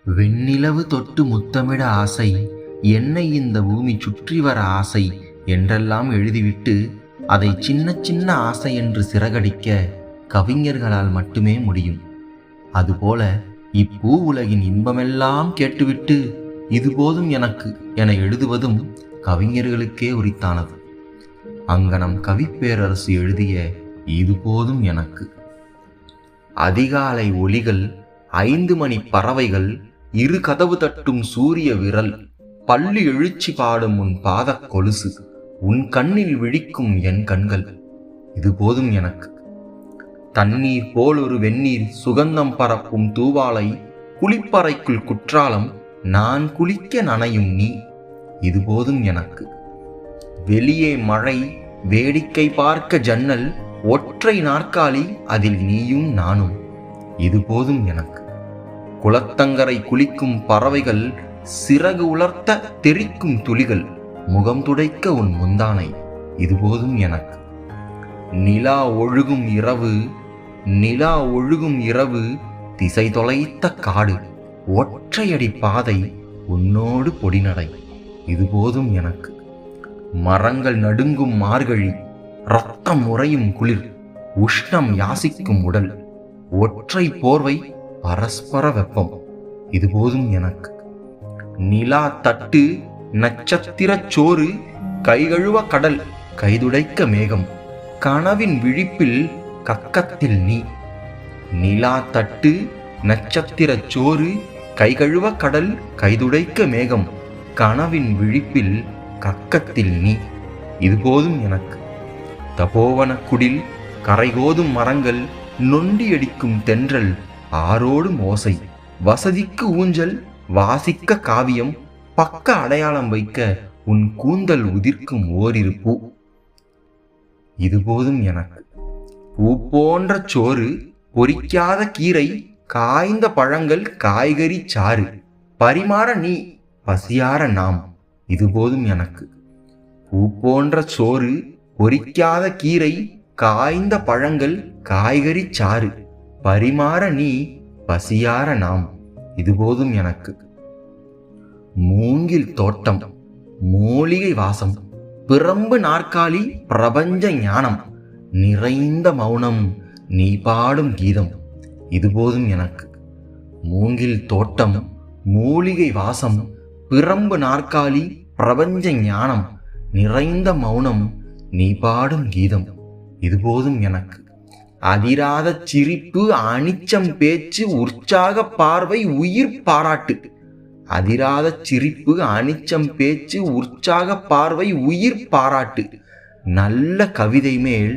வெண்ணிலவு தொட்டு முத்தமிட ஆசை, என்னை இந்த பூமி சுற்றி வர ஆசை என்றெல்லாம் எழுதிவிட்டு அதை சின்ன சின்ன ஆசை என்று சிறகடிக்க கவிஞர்களால் மட்டுமே முடியும். அதுபோல இப்பூ உலகின் இன்பமெல்லாம் கேட்டுவிட்டு இது போதும் எனக்கு என எழுதுவதும் கவிஞர்களுக்கே உரித்தானது. அங்கனம் கவிப்பேரரசு எழுதிய இது போதும் எனக்கு. அதிகாலை ஒலிகள், 5 மணி பறவைகள், இரு கதவு தட்டும் சூரிய விரல், பள்ளி எழுச்சி பாடும் உன் பாதக் கொலுசு, உன் கண்ணில் விழிக்கும் என் கண்கள், இது போதும் எனக்கு. தண்ணீர் போல் ஒரு வெந்நீர் சுகந்தம் பரப்பும் தூவாலை, குளிப்பறைக்குள் குற்றாலம், நான் குளிக்க நனையும் நீ, இது போதும் எனக்கு. வெளியே மழை, வேடிக்கை பார்க்க ஜன்னல், ஒற்றை நாற்காலி, அதில் நீயும் நானும், இது போதும் எனக்கு. குளத்தங்கரை குளிக்கும் பறவைகள், சிறகு உலர்த்த தெரிக்கும் துளிகள், முகம் துடைக்க உன் முந்தானை, இது போதும் எனக்கு. நிலா ஒழுகும் இரவு, நிலா ஒழுகும் இரவு, திசை தொலைத்த காடு, ஒற்றையடி பாதை, உன்னோடு பொடிநடை, இது போதும் எனக்கு. மரங்கள் நடுங்கும் மார்கழி, ரத்தம் உறையும் குளிர், உஷ்ணம் யாசிக்கும் உடல், ஒற்றை போர்வை, பரஸ்பர வெப்பம், இது போதும் எனக்கு. நிலா தட்டு, நட்சத்திர சோறு, கைகழுவ கடல், கைதுடைக்க மேகம், கனவின் விழிப்பில் கக்கத்தில் நீ. நிலா தட்டு, நட்சத்திர சோறு, கைகழுவ கடல், கைதுடைக்க மேகம், கனவின் விழிப்பில் கக்கத்தில் நீ, இது போதும் எனக்கு. தபோவன குடில், கரைகோதும் மரங்கள், நொண்டியடிக்கும் தென்றல், ஆரோடும் ஓசை, வசதிக்கு ஊஞ்சல், வாசிக்க காவியம், பக்க அடையாளம் வைக்க உன் கூந்தல் உதிர்க்கும் ஓரிரு பூ, இது போதும் எனக்கு. பூ போன்ற சோறு, பொரிக்காத கீரை, காய்ந்த பழங்கள், காய்கறி சாறு, பரிமாற நீ, பசியார நாம், இது போதும் எனக்கு. பூ போன்ற சோறு, பொரிக்காத கீரை, காய்ந்த பழங்கள், காய்கறி சாறு, பரிமாற நீ, பசியார நாம், இது போதும் எனக்கு. மூங்கில் தோட்டம், மூலிகை வாசம், பிரம்பு நாற்காலி, பிரபஞ்ச ஞானம், நிறைந்த மௌனம், நீ பாடும் கீதம், இது போதும் எனக்கு. மூங்கில் தோட்டம், மூலிகை வாசம், பிரம்பு நாற்காலி, பிரபஞ்ச ஞானம், நிறைந்த மௌனம், நீ பாடும் கீதம், இது போதும் எனக்கு. அதிராத சிரிப்பு, அனிச்சம் பேச்சு, உற்சாக பார்வை, உயிர் பாராட்டு, அதிராத சிரிப்பு, அனிச்சம் பேச்சு, உற்சாக பார்வை, உயிர் பாராட்டு, நல்ல கவிதை மேல்,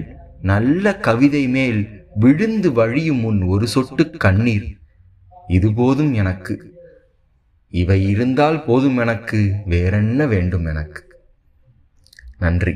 நல்ல கவிதை மேல் விழுந்து வழியும் உன் ஒரு சொட்டு கண்ணீர், இது போதும் எனக்கு. இவை இருந்தால் போதும் எனக்கு, வேறென்ன வேண்டும் எனக்கு. நன்றி.